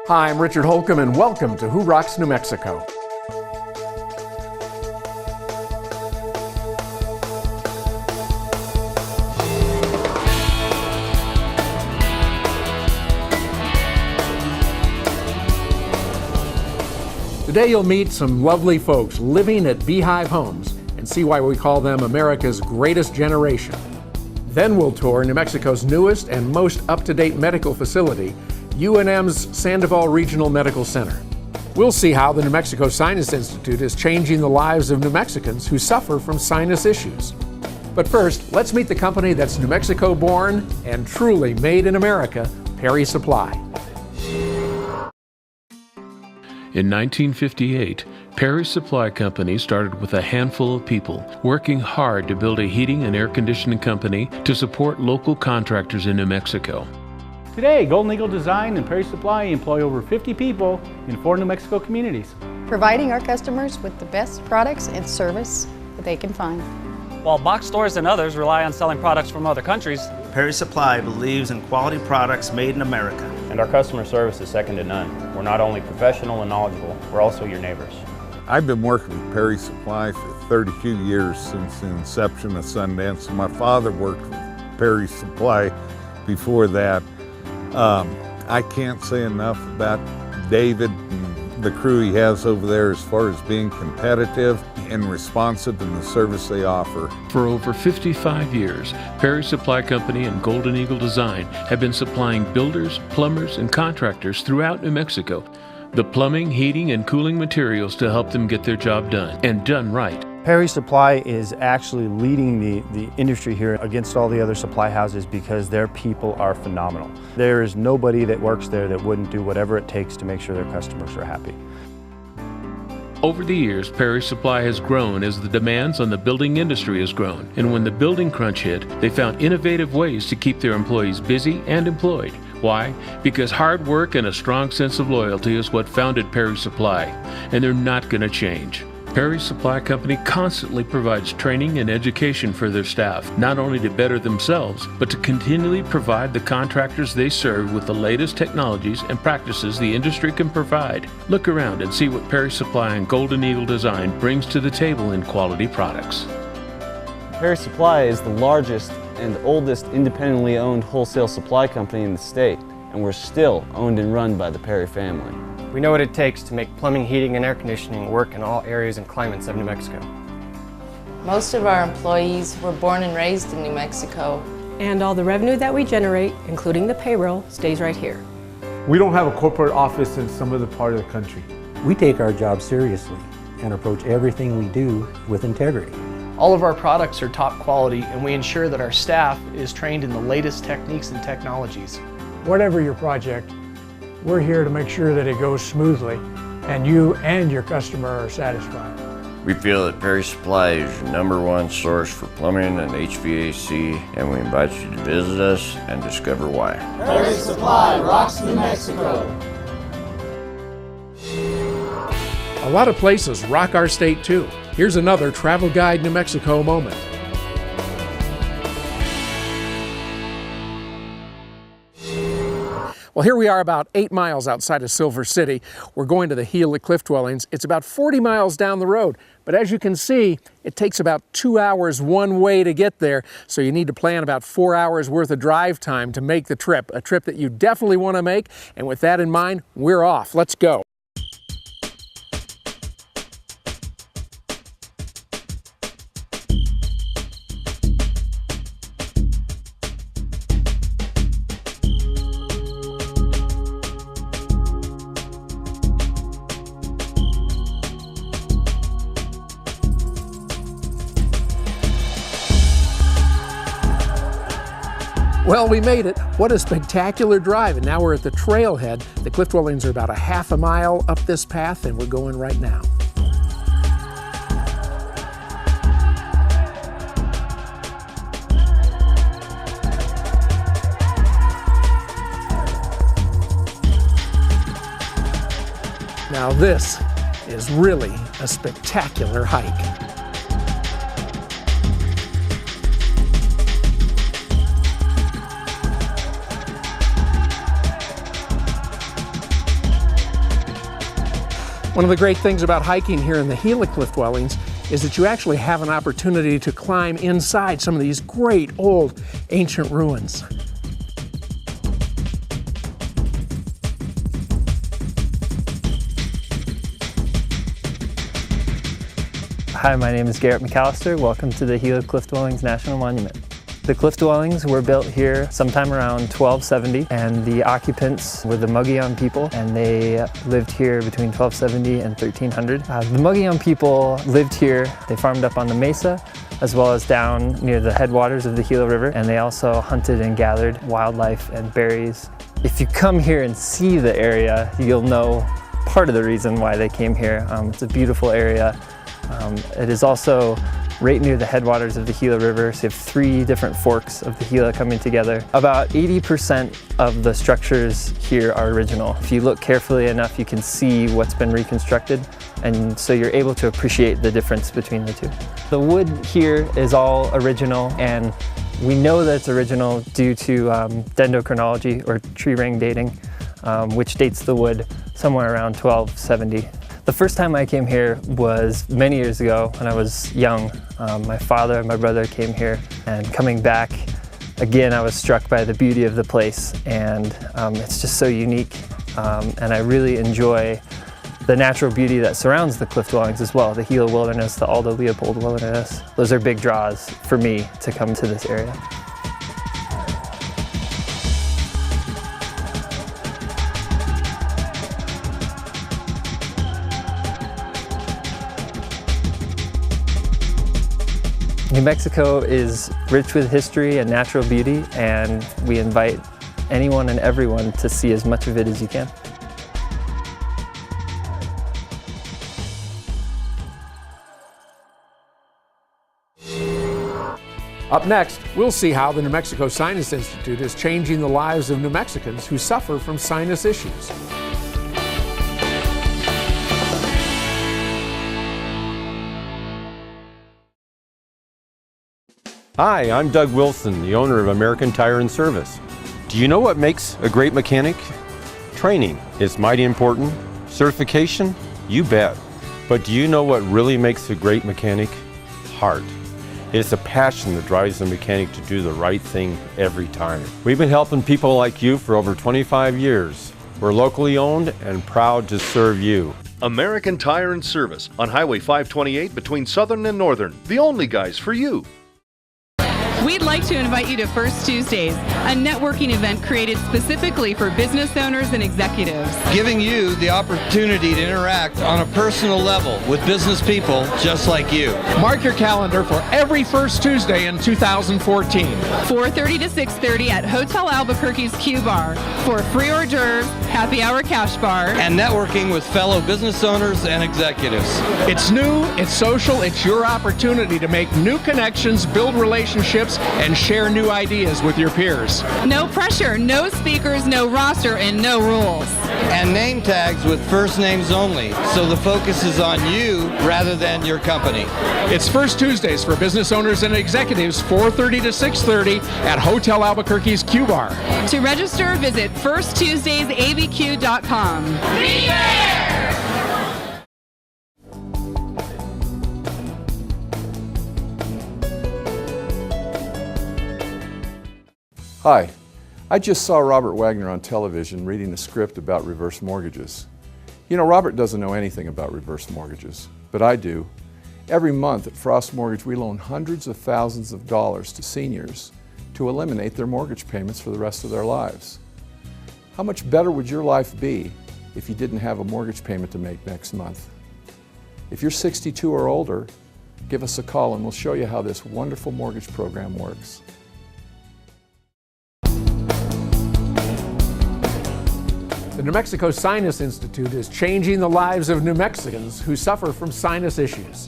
Hi, I'm Richard Holcomb, and welcome to Who Rocks New Mexico. Today you'll meet some lovely folks living at Beehive Homes and see why we call them America's greatest generation. Then we'll tour New Mexico's newest and most up-to-date medical facility, UNM's Sandoval Regional Medical Center. We'll see how the New Mexico Sinus Institute is changing the lives of New Mexicans who suffer from sinus issues. But first, let's meet the company that's New Mexico born and truly made in America, Perry Supply. In 1958, Perry Supply Company started with a handful of people, working hard to build a heating and air conditioning company to support local contractors in New Mexico. Today, Golden Eagle Design and Perry Supply employ over 50 people in 4 New Mexico communities, providing our customers with the best products and service that they can find. While box stores and others rely on selling products from other countries, Perry Supply believes in quality products made in America. And our customer service is second to none. We're not only professional and knowledgeable, we're also your neighbors. I've been working with Perry Supply for 32 years since the inception of Sundance. My father worked with Perry Supply before that. I can't say enough about David and the crew he has over there as far as being competitive and responsive in the service they offer. For over 55 years, Perry Supply Company and Golden Eagle Design have been supplying builders, plumbers, and contractors throughout New Mexico the plumbing, heating, and cooling materials to help them get their job done, and done right. Perry Supply is actually leading the industry here against all the other supply houses because their people are phenomenal. There is nobody that works there that wouldn't do whatever it takes to make sure their customers are happy. Over the years, Perry Supply has grown as the demands on the building industry has grown. And when the building crunch hit, they found innovative ways to keep their employees busy and employed. Why? Because hard work and a strong sense of loyalty is what founded Perry Supply, and they're not going to change. Perry Supply Company constantly provides training and education for their staff, not only to better themselves, but to continually provide the contractors they serve with the latest technologies and practices the industry can provide. Look around and see what Perry Supply and Golden Eagle Design brings to the table in quality products. Perry Supply is the largest and oldest independently owned wholesale supply company in the state, and we're still owned and run by the Perry family. We know what it takes to make plumbing, heating, and air conditioning work in all areas and climates of New Mexico. Most of our employees were born and raised in New Mexico. And all the revenue that we generate, including the payroll, stays right here. We don't have a corporate office in some other part of the country. We take our job seriously and approach everything we do with integrity. All of our products are top quality, and we ensure that our staff is trained in the latest techniques and technologies. Whatever your project, we're here to make sure that it goes smoothly and you and your customer are satisfied. We feel that Perry Supply is your #1 source for plumbing and HVAC, and we invite you to visit us and discover why. Perry Supply rocks New Mexico. A lot of places rock our state too. Here's another Travel Guide New Mexico moment. Well, here we are about 8 miles outside of Silver City. We're going to the Gila Cliff Dwellings. It's about 40 miles down the road, but as you can see, it takes about 2 hours one way to get there, so you need to plan about 4 hours worth of drive time to make the trip, a trip that you definitely want to make, and with that in mind, we're off. Let's go. Well, we made it. What a spectacular drive. And now we're at the trailhead. The Cliff Dwellings are about a half a mile up this path, and we're going right now. Now this is really a spectacular hike. One of the great things about hiking here in the Gila Cliff Dwellings is that you actually have an opportunity to climb inside some of these great old ancient ruins. Hi, my name is Garrett McAllister. Welcome to the Gila Cliff Dwellings National Monument. The cliff dwellings were built here sometime around 1270, and the occupants were the Mogollon people, and they lived here between 1270 and 1300. The Mogollon people lived here. They farmed up on the mesa, as well as down near the headwaters of the Gila River, and they also hunted and gathered wildlife and berries. If you come here and see the area, you'll know part of the reason why they came here. It's a beautiful area. It is also right near the headwaters of the Gila River, so you have 3 different forks of the Gila coming together. About 80% of the structures here are original. If you look carefully enough, you can see what's been reconstructed, and so you're able to appreciate the difference between the two. The wood here is all original, and we know that it's original due to dendrochronology, or tree ring dating, which dates the wood somewhere around 1270. The first time I came here was many years ago when I was young. My father and my brother came here, and coming back again, I was struck by the beauty of the place, and it's just so unique. And I really enjoy the natural beauty that surrounds the cliff dwellings as well. The Gila Wilderness, the Aldo Leopold Wilderness. Those are big draws for me to come to this area. New Mexico is rich with history and natural beauty, and we invite anyone and everyone to see as much of it as you can. Up next, we'll see how the New Mexico Sinus Institute is changing the lives of New Mexicans who suffer from sinus issues. Hi, I'm Doug Wilson, the owner of American Tire and Service. Do you know what makes a great mechanic? Training is mighty important. Certification? You bet. But do you know what really makes a great mechanic? Heart. It's a passion that drives the mechanic to do the right thing every time. We've been helping people like you for over 25 years. We're locally owned and proud to serve you. American Tire and Service on Highway 528 between Southern and Northern. The only guys for you. We'd like to invite you to First Tuesdays, a networking event created specifically for business owners and executives. Giving you the opportunity to interact on a personal level with business people just like you. Mark your calendar for every First Tuesday in 2014. 4:30 to 6:30 at Hotel Albuquerque's Q Bar for free hors d'oeuvres, happy hour cash bar, and networking with fellow business owners and executives. It's new, it's social, it's your opportunity to make new connections, build relationships, and share new ideas with your peers. No pressure, no speakers, no roster, and no rules. And name tags with first names only, so the focus is on you rather than your company. It's First Tuesdays for business owners and executives, 4:30 to 6:30 at Hotel Albuquerque's Q Bar. To register, visit firsttuesdaysabq.com. Be there! Hi, I just saw Robert Wagner on television reading a script about reverse mortgages. You know, Robert doesn't know anything about reverse mortgages, but I do. Every month at Frost Mortgage, we loan hundreds of thousands of dollars to seniors to eliminate their mortgage payments for the rest of their lives. How much better would your life be if you didn't have a mortgage payment to make next month? If you're 62 or older, give us a call and we'll show you how this wonderful mortgage program works. The New Mexico Sinus Institute is changing the lives of New Mexicans who suffer from sinus issues.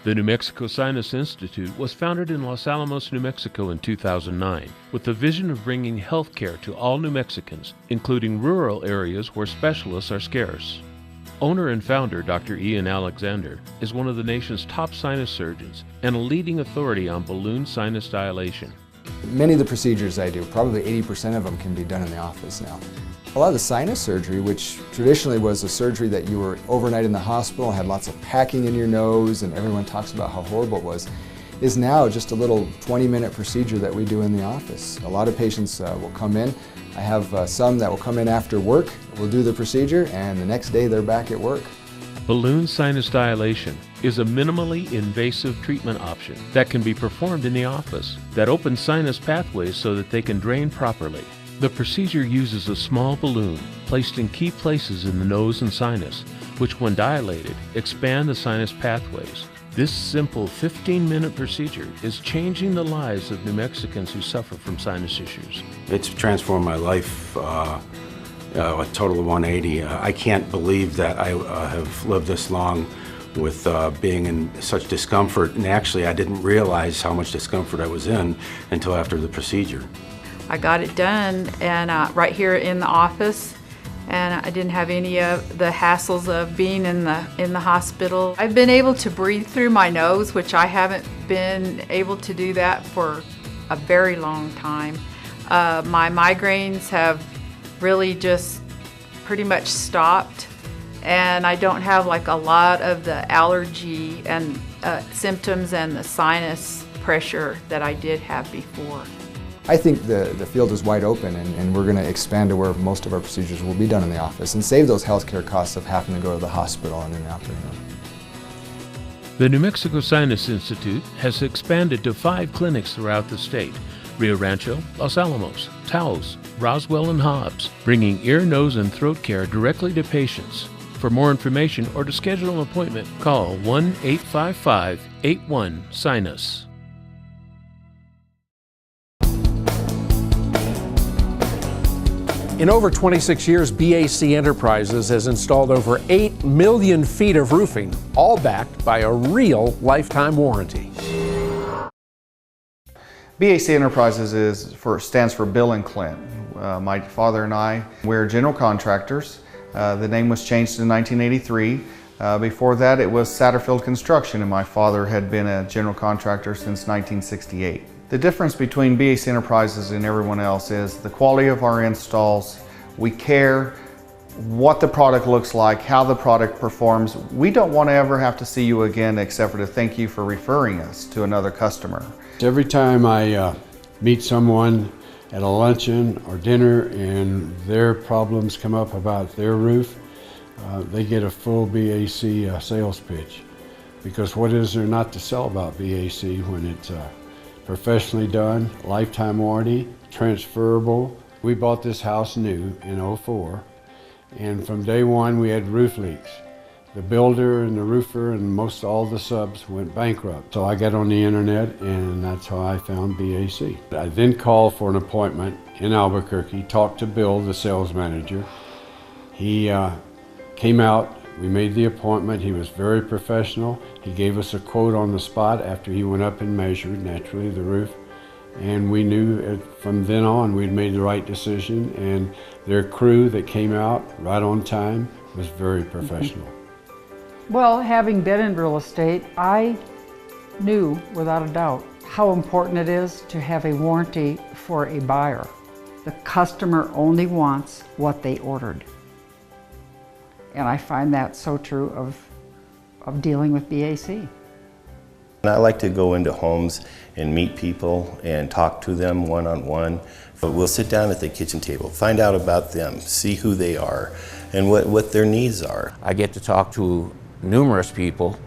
The New Mexico Sinus Institute was founded in Los Alamos, New Mexico in 2009 with the vision of bringing health care to all New Mexicans, including rural areas where specialists are scarce. Owner and founder Dr. Ian Alexander is one of the nation's top sinus surgeons and a leading authority on balloon sinus dilation. Many of the procedures I do, probably 80% of them can be done in the office now. A lot of the sinus surgery, which traditionally was a surgery that you were overnight in the hospital, had lots of packing in your nose, and everyone talks about how horrible it was, is now just a little 20-minute procedure that we do in the office. A lot of patients will come in. I have some that will come in after work, we'll do the procedure, and the next day they're back at work. Balloon sinus dilation is a minimally invasive treatment option that can be performed in the office that opens sinus pathways so that they can drain properly. The procedure uses a small balloon placed in key places in the nose and sinus, which when dilated, expand the sinus pathways. This simple 15-minute procedure is changing the lives of New Mexicans who suffer from sinus issues. It's transformed my life a total of 180. I can't believe that I have lived this long with being in such discomfort, and actually I didn't realize how much discomfort I was in until after the procedure. I got it done and right here in the office, and I didn't have any of the hassles of being in the hospital. I've been able to breathe through my nose, which I haven't been able to do that for a very long time. My migraines have really just pretty much stopped, and I don't have like a lot of the allergy and symptoms and the sinus pressure that I did have before. I think the field is wide open, and we're going to expand to where most of our procedures will be done in the office and save those healthcare costs of having to go to the hospital and in the operating room. The New Mexico Sinus Institute has expanded to 5 clinics throughout the state: Rio Rancho, Los Alamos, Taos, Roswell, and Hobbs, bringing ear, nose, and throat care directly to patients. For more information or to schedule an appointment, call 1-855-81-SINUS. In over 26 years, BAC Enterprises has installed over 8 million feet of roofing, all backed by a real lifetime warranty. BAC Enterprises stands for Bill and Clint. My father and I, we're general contractors. The name was changed in 1983. Before that, it was Satterfield Construction, and my father had been a general contractor since 1968. The difference between BAC Enterprises and everyone else is the quality of our installs. We care what the product looks like, how the product performs. We don't want to ever have to see you again except for to thank you for referring us to another customer. Every time I meet someone at a luncheon or dinner and their problems come up about their roof, they get a full BAC sales pitch. Because what is there not to sell about BAC when it's professionally done, lifetime warranty, transferable. We bought this house new in '04, and from day one we had roof leaks. The builder and the roofer and most all the subs went bankrupt. So I got on the internet, and that's how I found BAC. I then called for an appointment in Albuquerque, talked to Bill, the sales manager. He came out. We made the appointment. He was very professional. He gave us a quote on the spot after he went up and measured, naturally, the roof. And we knew from then on we'd made the right decision, and their crew that came out right on time was very professional. Well, having been in real estate, I knew without a doubt how important it is to have a warranty for a buyer. The customer only wants what they ordered. And I find that so true of dealing with BAC. I like to go into homes and meet people and talk to them one-on-one. We'll sit down at the kitchen table, find out about them, see who they are, and what their needs are. I get to talk to numerous people.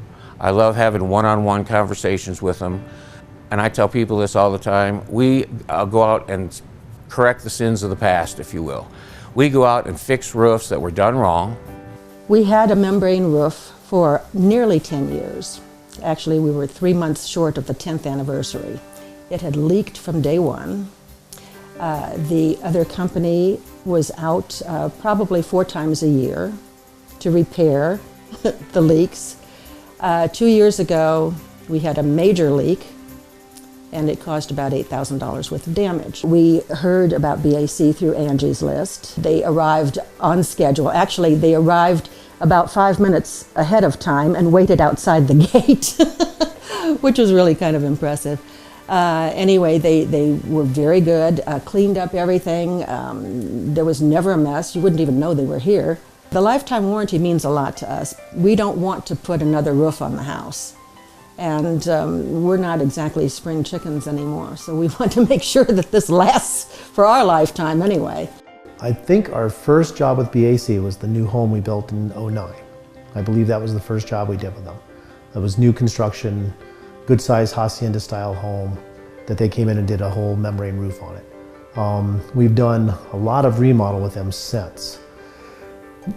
I love having one-on-one conversations with them. And I tell people this all the time. We go out and correct the sins of the past, if you will. We go out and fix roofs that were done wrong. We had a membrane roof for nearly 10 years. Actually, we were 3 months short of the 10th anniversary. It had leaked from day one. The other company was out probably 4 times a year to repair the leaks. 2 years ago, we had a major leak, and it caused about $8,000 worth of damage. We heard about BAC through Angie's List. They arrived on schedule. Actually, they arrived about 5 minutes ahead of time and waited outside the gate, which was really kind of impressive. Anyway, they were very good, cleaned up everything. There was never a mess. You wouldn't even know they were here. The lifetime warranty means a lot to us. We don't want to put another roof on the house. And we're not exactly spring chickens anymore, so we want to make sure that this lasts for our lifetime anyway. I think our first job with BAC was the new home we built in '09. I believe that was the first job we did with them. It was new construction, good sized hacienda style home that they came in and did a whole membrane roof on it. We've done a lot of remodel with them since.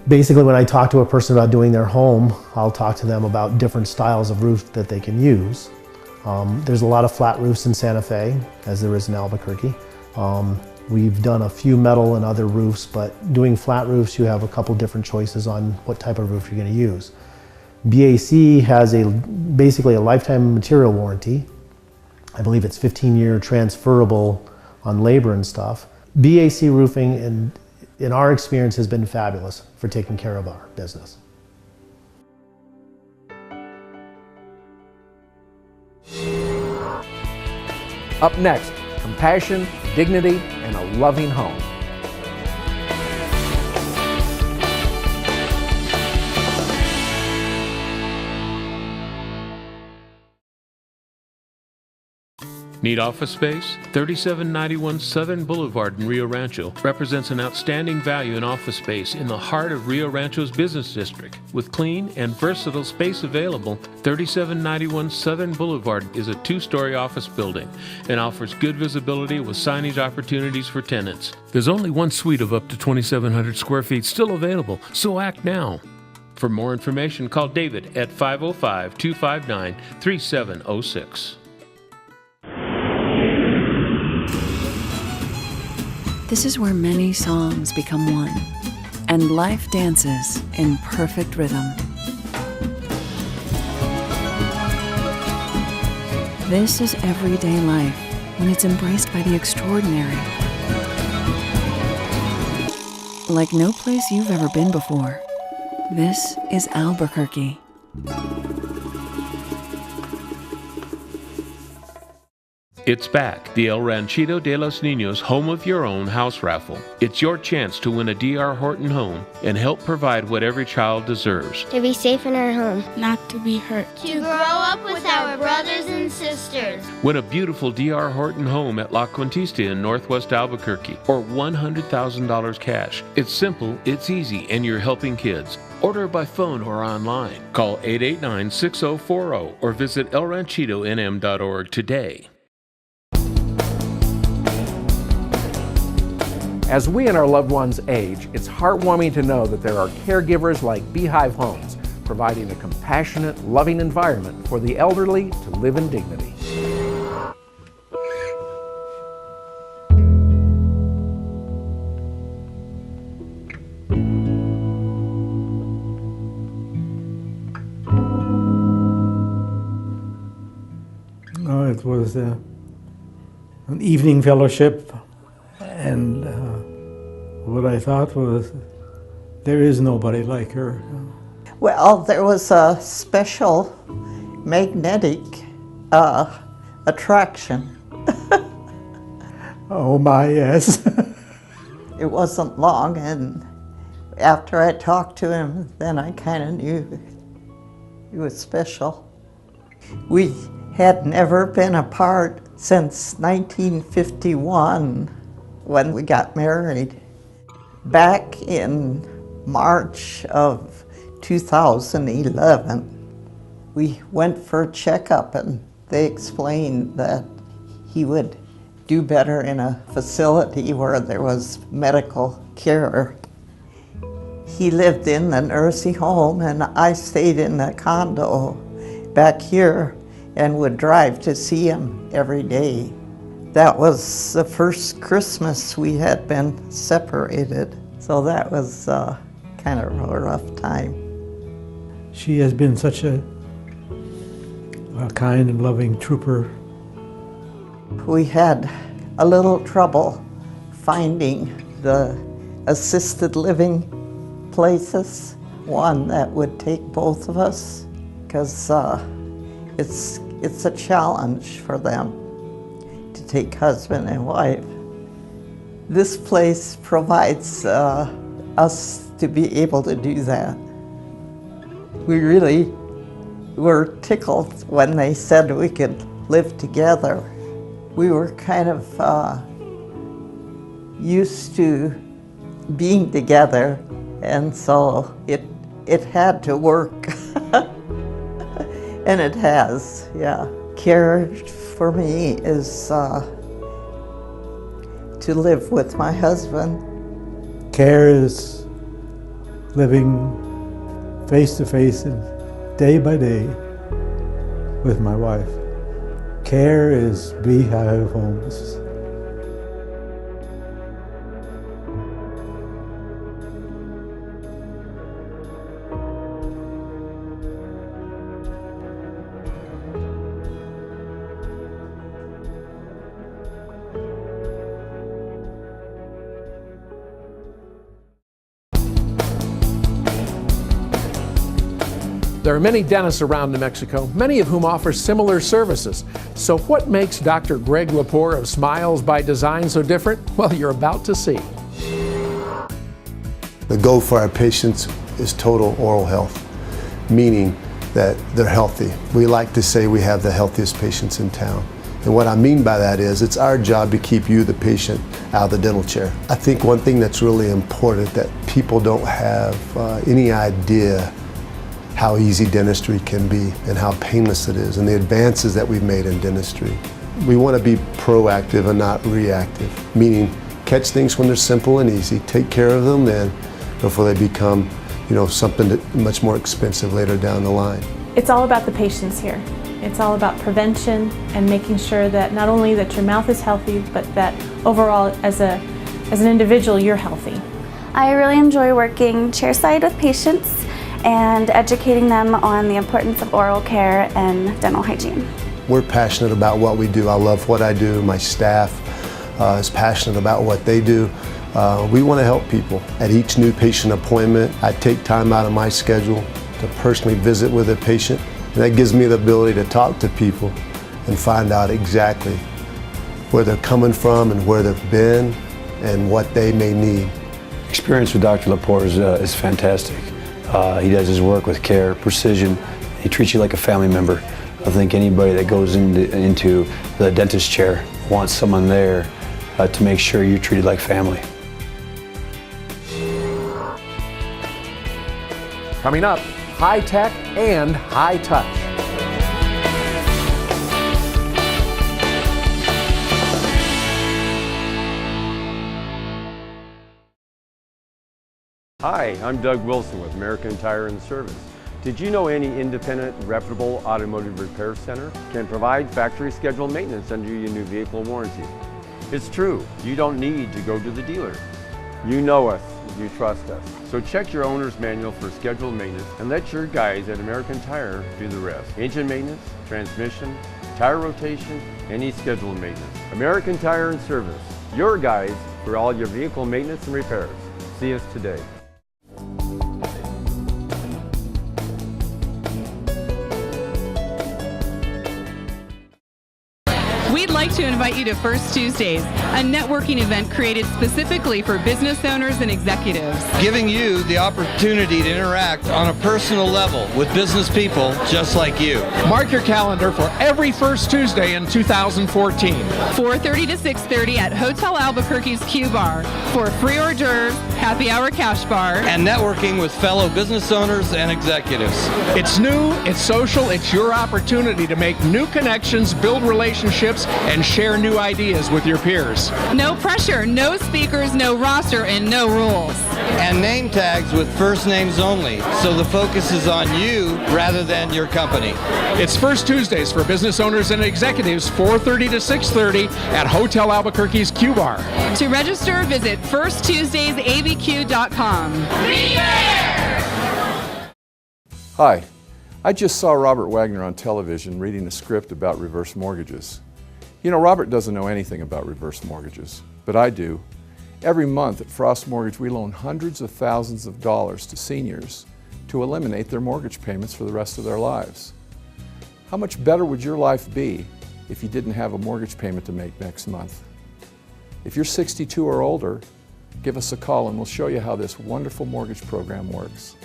Basically, when I talk to a person about doing their home, I'll talk to them about different styles of roof that they can use. There's a lot of flat roofs in Santa Fe, as there is in Albuquerque. We've done a few metal and other roofs, but doing flat roofs, you have a couple different choices on what type of roof you're going to use. BAC has basically a lifetime material warranty. I believe it's 15-year transferable on labor and stuff. BAC roofing, in our experience, has been fabulous for taking care of our business. Up next, compassion, dignity, and a loving home. Need office space? 3791 Southern Boulevard in Rio Rancho represents an outstanding value in office space in the heart of Rio Rancho's business district. With clean and versatile space available, 3791 Southern Boulevard is a 2-story office building and offers good visibility with signage opportunities for tenants. There's only one suite of up to 2,700 square feet still available, so act now. For more information, call David at 505-259-3706. This is where many songs become one, and life dances in perfect rhythm. This is everyday life when it's embraced by the extraordinary. Like no place you've ever been before, this is Albuquerque. It's back, the El Ranchito de los Niños Home of Your Own house raffle. It's your chance to win a D.R. Horton home and help provide what every child deserves. To be safe in our home. Not to be hurt. To grow up with our brothers and sisters. Win a beautiful D.R. Horton home at La Quintista in Northwest Albuquerque or $100,000 cash. It's simple, it's easy, and you're helping kids. Order by phone or online. Call 889-6040 or visit elranchitonm.org today. As we and our loved ones age, it's heartwarming to know that there are caregivers like Beehive Homes, providing a compassionate, loving environment for the elderly to live in dignity. It was an evening fellowship. And what I thought was, there is nobody like her. Well, there was a special magnetic attraction. Oh my, yes. It wasn't long, and after I talked to him, then I kind of knew he was special. We had never been apart since 1951. When we got married. Back in March of 2011, we went for a checkup and they explained that he would do better in a facility where there was medical care. He lived in the nursing home and I stayed in the condo back here and would drive to see him every day. That was the first Christmas we had been separated, so that was kind of a rough time. She has been such a kind and loving trooper. We had a little trouble finding the assisted living places, one that would take both of us, because it's a challenge for them. to take husband and wife. This place provides us to be able to do that. We really were tickled when they said we could live together. We were kind of used to being together, and so it had to work. And it has, yeah. Care for me is to live with my husband. Care is living face to face and day by day with my wife. Care is Beehive Homes. There are many dentists around New Mexico, many of whom offer similar services. So what makes Dr. Greg Lepore of Smiles by Design so different? Well, you're about to see. The goal for our patients is total oral health, meaning that they're healthy. We like to say we have the healthiest patients in town. And what I mean by that is it's our job to keep you, the patient, out of the dental chair. I think one thing that's really important that people don't have any idea how easy dentistry can be and how painless it is and the advances that we've made in dentistry. We want to be proactive and not reactive, meaning catch things when they're simple and easy, take care of them then before they become, something much more expensive later down the line. It's all about the patients here. It's all about prevention and making sure that not only that your mouth is healthy, but that overall as an individual you're healthy. I really enjoy working chairside with patients and educating them on the importance of oral care and dental hygiene. We're passionate about what we do. I love what I do. My staff is passionate about what they do. We want to help people. At each new patient appointment, I take time out of my schedule to personally visit with a patient. And that gives me the ability to talk to people and find out exactly where they're coming from and where they've been and what they may need. Experience with Dr. Lepore is fantastic. He does his work with care, precision. He treats you like a family member. I think anybody that goes into the dentist chair wants someone there to make sure you're treated like family. Coming up, high tech and high touch. Hi, I'm Doug Wilson with American Tire and Service. Did you know any independent, reputable automotive repair center can provide factory scheduled maintenance under your new vehicle warranty? It's true, you don't need to go to the dealer. You know us, you trust us. So check your owner's manual for scheduled maintenance and let your guys at American Tire do the rest. Engine maintenance, transmission, tire rotation, any scheduled maintenance. American Tire and Service, your guys for all your vehicle maintenance and repairs. See us today. We'd like to invite you to First Tuesdays, a networking event created specifically for business owners and executives. Giving you the opportunity to interact on a personal level with business people just like you. Mark your calendar for every first Tuesday in 2014. 4:30 to 6:30 at Hotel Albuquerque's Q Bar for free hors d'oeuvres, happy hour cash bar, and networking with fellow business owners and executives. It's new, it's social, it's your opportunity to make new connections, build relationships, and share new ideas with your peers. No pressure, no speakers, no roster, and no rules. And name tags with first names only, so the focus is on you rather than your company. It's First Tuesdays for business owners and executives, 4:30 to 6:30 at Hotel Albuquerque's Q Bar. To register, visit firsttuesdaysabq.com. Be there! Hi, I just saw Robert Wagner on television reading a script about reverse mortgages. Robert doesn't know anything about reverse mortgages, but I do. Every month at Frost Mortgage, we loan hundreds of thousands of dollars to seniors to eliminate their mortgage payments for the rest of their lives. How much better would your life be if you didn't have a mortgage payment to make next month. If you're 62 or older, give us a call and we'll show you how this wonderful mortgage program works.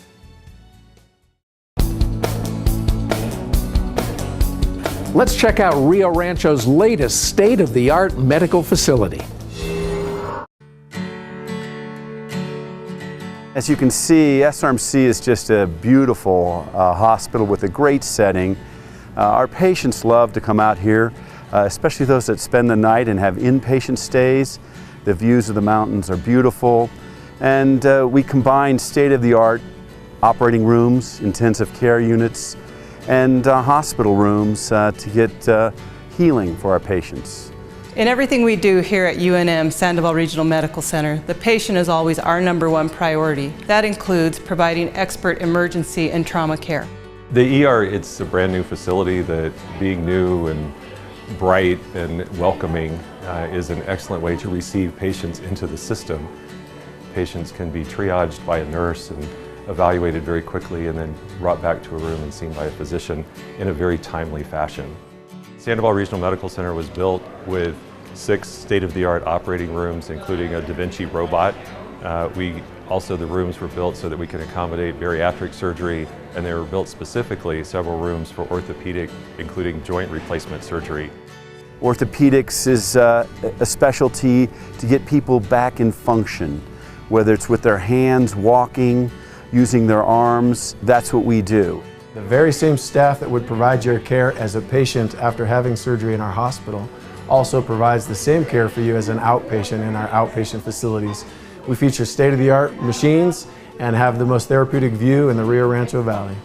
Let's check out Rio Rancho's latest state-of-the-art medical facility. As you can see, SRMC is just a beautiful hospital with a great setting. Our patients love to come out here, especially those that spend the night and have inpatient stays. The views of the mountains are beautiful, and we combine state-of-the-art operating rooms, intensive care units, and hospital rooms to get healing for our patients. In everything we do here at UNM Sandoval Regional Medical Center, the patient is always our #1 priority. That includes providing expert emergency and trauma care. The ER, it's a brand new facility that, being new and bright and welcoming, is an excellent way to receive patients into the system. Patients can be triaged by a nurse and evaluated very quickly and then brought back to a room and seen by a physician in a very timely fashion. Sandoval Regional Medical Center was built with 6 state-of-the-art operating rooms, including a Da Vinci robot. The rooms were built so that we can accommodate bariatric surgery, and they were built specifically several rooms for orthopedic, including joint replacement surgery. Orthopedics is a specialty to get people back in function, whether it's with their hands, walking, using their arms. That's what we do. The very same staff that would provide your care as a patient after having surgery in our hospital also provides the same care for you as an outpatient in our outpatient facilities. We feature state-of-the-art machines and have the most therapeutic view in the Rio Rancho Valley.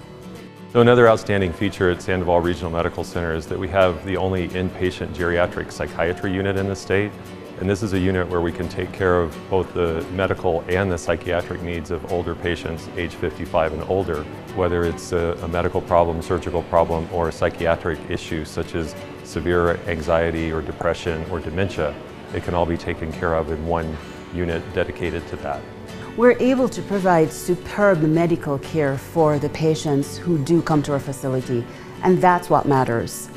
So another outstanding feature at Sandoval Regional Medical Center is that we have the only inpatient geriatric psychiatry unit in the state. And this is a unit where we can take care of both the medical and the psychiatric needs of older patients age 55 and older, whether it's a medical problem, surgical problem, or a psychiatric issue such as severe anxiety or depression or dementia. It can all be taken care of in one unit dedicated to that. We're able to provide superb medical care for the patients who do come to our facility, and that's what matters.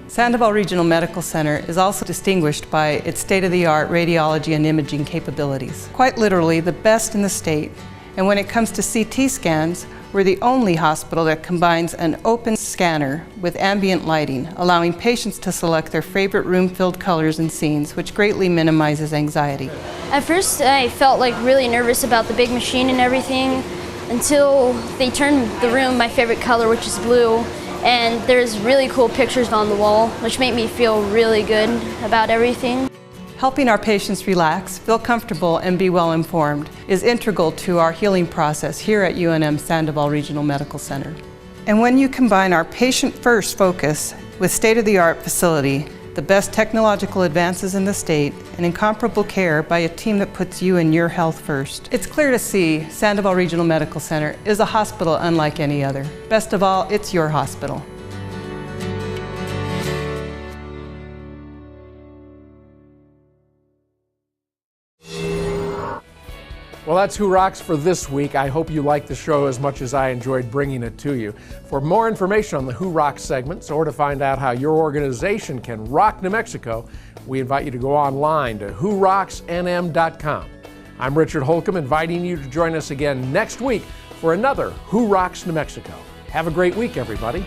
Sandoval Regional Medical Center is also distinguished by its state-of-the-art radiology and imaging capabilities. Quite literally the best in the state. And when it comes to CT scans, we're the only hospital that combines an open scanner with ambient lighting, allowing patients to select their favorite room-filled colors and scenes, which greatly minimizes anxiety. At first I felt really nervous about the big machine and everything until they turned the room my favorite color, which is blue. And there's really cool pictures on the wall, which made me feel really good about everything. Helping our patients relax, feel comfortable, and be well informed is integral to our healing process here at UNM Sandoval Regional Medical Center. And when you combine our patient-first focus with state-of-the-art facility, the best technological advances in the state, and incomparable care by a team that puts you and your health first, it's clear to see Sandoval Regional Medical Center is a hospital unlike any other. Best of all, it's your hospital. Well, that's Who Rocks for this week. I hope you liked the show as much as I enjoyed bringing it to you. For more information on the Who Rocks segments or to find out how your organization can rock New Mexico, we invite you to go online to whorocksnm.com. I'm Richard Holcomb, inviting you to join us again next week for another Who Rocks New Mexico. Have a great week, everybody.